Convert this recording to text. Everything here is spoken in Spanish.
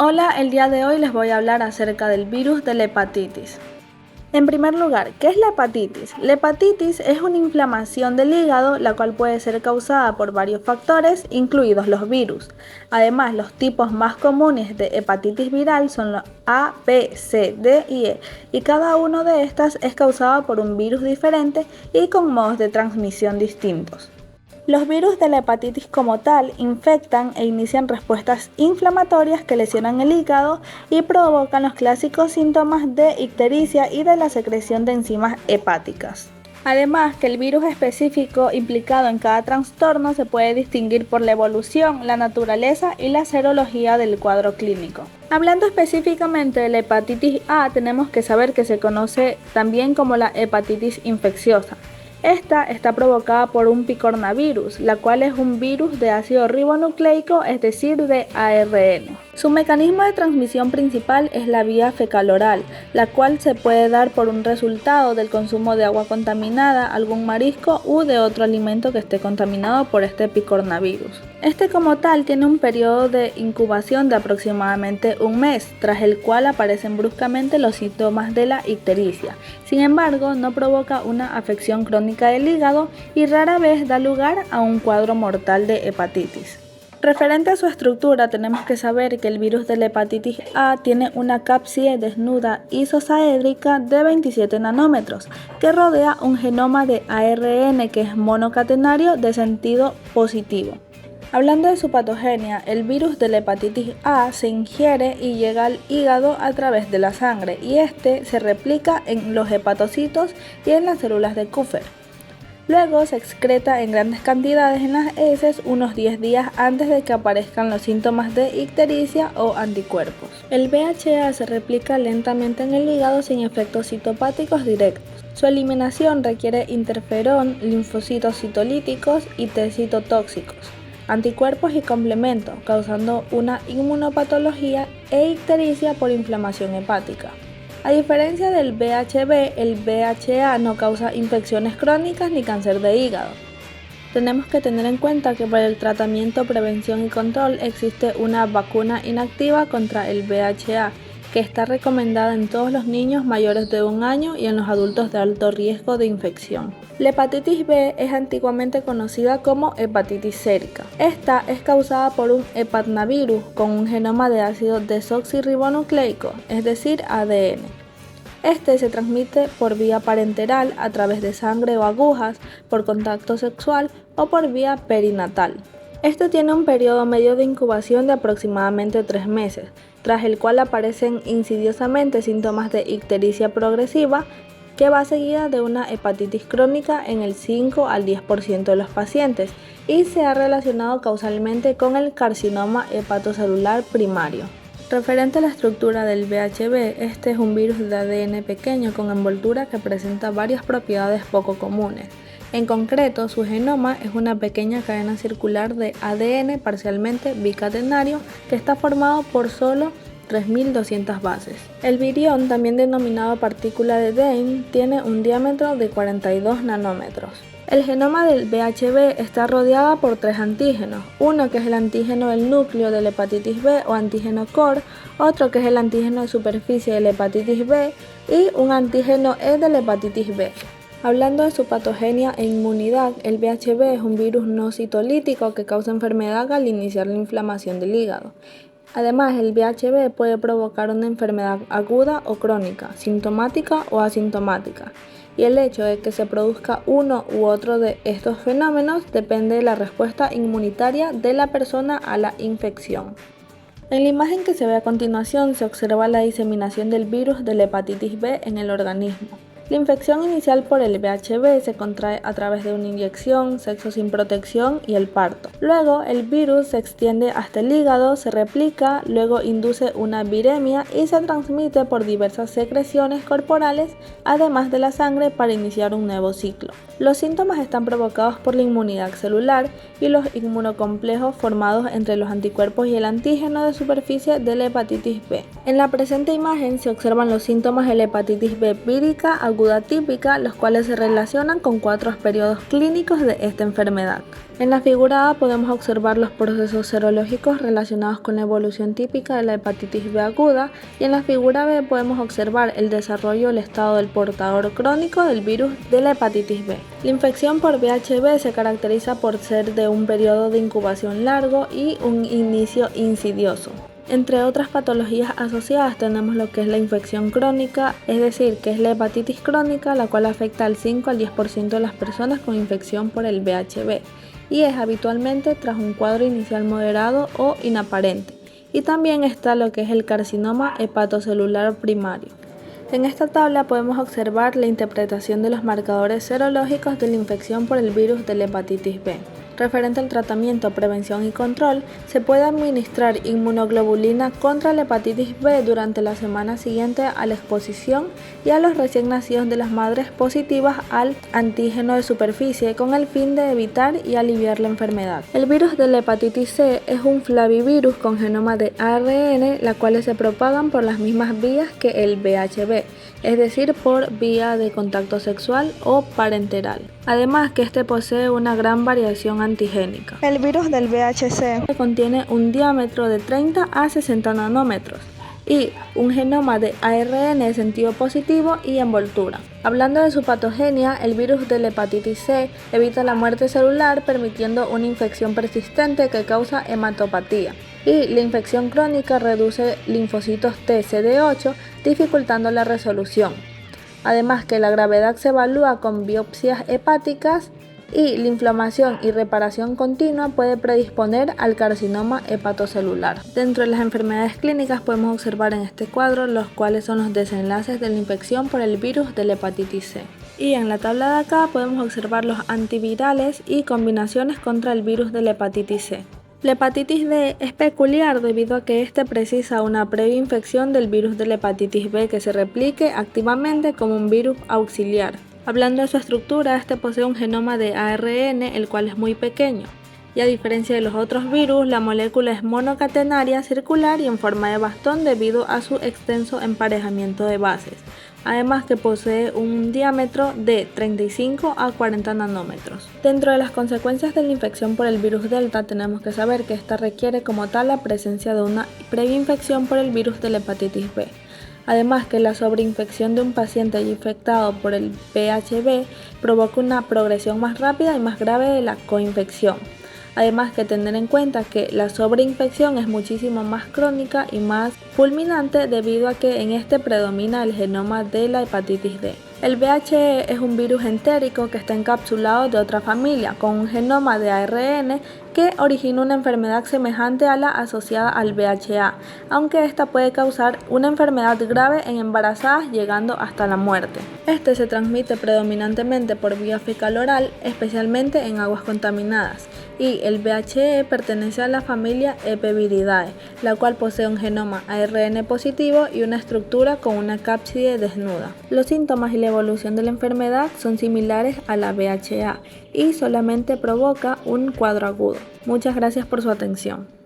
Hola, el día de hoy les voy a hablar acerca del virus de la hepatitis. En primer lugar, ¿qué es la hepatitis? La hepatitis es una inflamación del hígado, la cual puede ser causada por varios factores, incluidos los virus. Además, los tipos más comunes de hepatitis viral son los A, B, C, D y E, y cada uno de estas es causado por un virus diferente y con modos de transmisión distintos. Los virus de la hepatitis como tal infectan e inician respuestas inflamatorias que lesionan el hígado y provocan los clásicos síntomas de ictericia y de la secreción de enzimas hepáticas. Además, que el virus específico implicado en cada trastorno se puede distinguir por la evolución, la naturaleza y la serología del cuadro clínico. Hablando específicamente de la hepatitis A, tenemos que saber que se conoce también como la hepatitis infecciosa. Esta está provocada por un picornavirus, la cual es un virus de ácido ribonucleico, es decir, de ARN. Su mecanismo de transmisión principal es la vía fecal-oral, la cual se puede dar por un resultado del consumo de agua contaminada, algún marisco u de otro alimento que esté contaminado por este picornavirus. Este como tal tiene un periodo de incubación de aproximadamente un mes, tras el cual aparecen bruscamente los síntomas de la ictericia. Sin embargo, no provoca una afección crónica del hígado y rara vez da lugar a un cuadro mortal de hepatitis. Referente a su estructura, tenemos que saber que el virus de la hepatitis A tiene una cápside desnuda isosaédrica de 27 nanómetros, que rodea un genoma de ARN que es monocatenario de sentido positivo. Hablando de su patogenia, el virus de la hepatitis A se ingiere y llega al hígado a través de la sangre y este se replica en los hepatocitos y en las células de Kupffer. Luego se excreta en grandes cantidades en las heces unos 10 días antes de que aparezcan los síntomas de ictericia o anticuerpos. El VHA se replica lentamente en el hígado sin efectos citopáticos directos. Su eliminación requiere interferón, linfocitos citolíticos y T citotóxicos, anticuerpos y complementos, causando una inmunopatología e ictericia por inflamación hepática. A diferencia del VHB, el VHA no causa infecciones crónicas ni cáncer de hígado. Tenemos que tener en cuenta que para el tratamiento, prevención y control existe una vacuna inactiva contra el VHA, que está recomendada en todos los niños mayores de 1 año y en los adultos de alto riesgo de infección. La hepatitis B es antiguamente conocida como hepatitis sérica. Esta es causada por un hepatnavirus con un genoma de ácido desoxirribonucleico, es decir, ADN. Este se transmite por vía parenteral a través de sangre o agujas, por contacto sexual o por vía perinatal. Este tiene un periodo medio de incubación de aproximadamente 3 meses, tras el cual aparecen insidiosamente síntomas de ictericia progresiva que va seguida de una hepatitis crónica en el 5 al 10% de los pacientes y se ha relacionado causalmente con el carcinoma hepatocelular primario. Referente a la estructura del VHB, este es un virus de ADN pequeño con envoltura que presenta varias propiedades poco comunes. En concreto, su genoma es una pequeña cadena circular de ADN parcialmente bicatenario que está formado por solo 3.200 bases. El virión, también denominado partícula de Dehn, tiene un diámetro de 42 nanómetros. El genoma del VHB está rodeado por 3 antígenos, uno que es el antígeno del núcleo de la hepatitis B o antígeno core, otro que es el antígeno de superficie de la hepatitis B y un antígeno E de la hepatitis B. Hablando de su patogenia e inmunidad, el VHB es un virus no citolítico que causa enfermedad al iniciar la inflamación del hígado. Además, el VHB puede provocar una enfermedad aguda o crónica, sintomática o asintomática, y el hecho de que se produzca uno u otro de estos fenómenos depende de la respuesta inmunitaria de la persona a la infección. En la imagen que se ve a continuación se observa la diseminación del virus de la hepatitis B en el organismo. La infección inicial por el VHB se contrae a través de una inyección, sexo sin protección y el parto. Luego, el virus se extiende hasta el hígado, se replica, luego induce una viremia y se transmite por diversas secreciones corporales, además de la sangre, para iniciar un nuevo ciclo. Los síntomas están provocados por la inmunidad celular y los inmunocomplejos formados entre los anticuerpos y el antígeno de superficie de la hepatitis B. En la presente imagen se observan los síntomas de la hepatitis B vírica, aguda aguda típica, los cuales se relacionan con 4 periodos clínicos de esta enfermedad. En la figura A podemos observar los procesos serológicos relacionados con la evolución típica de la hepatitis B aguda, y en la figura B podemos observar el desarrollo del estado del portador crónico del virus de la hepatitis B. La infección por VHB se caracteriza por ser de un periodo de incubación largo y un inicio insidioso. Entre otras patologías asociadas tenemos lo que es la infección crónica, es decir, que es la hepatitis crónica, la cual afecta al 5 al 10% de las personas con infección por el VHB, y es habitualmente tras un cuadro inicial moderado o inaparente. Y también está lo que es el carcinoma hepatocelular primario. En esta tabla podemos observar la interpretación de los marcadores serológicos de la infección por el virus de la hepatitis B. Referente al tratamiento, prevención y control, se puede administrar inmunoglobulina contra la hepatitis B durante la semana siguiente a la exposición y a los recién nacidos de las madres positivas al antígeno de superficie con el fin de evitar y aliviar la enfermedad. El virus de la hepatitis C es un flavivirus con genoma de ARN, las cuales se propagan por las mismas vías que el VHB, es decir, por vía de contacto sexual o parenteral. Además que este posee una gran variación antigénica. El virus del VHC contiene un diámetro de 30 a 60 nanómetros y un genoma de ARN de sentido positivo y envoltura. Hablando de su patogenia, el virus de la hepatitis C evita la muerte celular, permitiendo una infección persistente que causa hematopatía. Y la infección crónica reduce linfocitos T CD8, dificultando la resolución. Además que la gravedad se evalúa con biopsias hepáticas, y la inflamación y reparación continua puede predisponer al carcinoma hepatocelular. Dentro de las enfermedades clínicas podemos observar en este cuadro los cuales son los desenlaces de la infección por el virus de la hepatitis C. Y en la tabla de acá podemos observar los antivirales y combinaciones contra el virus de la hepatitis C. La hepatitis D es peculiar debido a que este precisa una previa infección del virus de la hepatitis B que se replique activamente como un virus auxiliar. Hablando de su estructura, este posee un genoma de ARN, el cual es muy pequeño, y a diferencia de los otros virus, la molécula es monocatenaria, circular y en forma de bastón debido a su extenso emparejamiento de bases. Además que posee un diámetro de 35 a 40 nanómetros. Dentro de las consecuencias de la infección por el virus Delta tenemos que saber que esta requiere como tal la presencia de una previa infección por el virus de la hepatitis B. Además que la sobreinfección de un paciente infectado por el VHB provoca una progresión más rápida y más grave de la coinfección. Además que tener en cuenta que la sobreinfección es muchísimo más crónica y más fulminante debido a que en este predomina el genoma de la hepatitis D. El VHE es un virus entérico que está encapsulado de otra familia con un genoma de ARN que origina una enfermedad semejante a la asociada al VHA, aunque esta puede causar una enfermedad grave en embarazadas llegando hasta la muerte. Este se transmite predominantemente por vía fecal oral, especialmente en aguas contaminadas, y el VHE pertenece a la familia Epeviridae, la cual posee un genoma ARN positivo y una estructura con una cápside desnuda. Los síntomas y la evolución de la enfermedad son similares a la VHA y solamente provoca un cuadro agudo. Muchas gracias por su atención.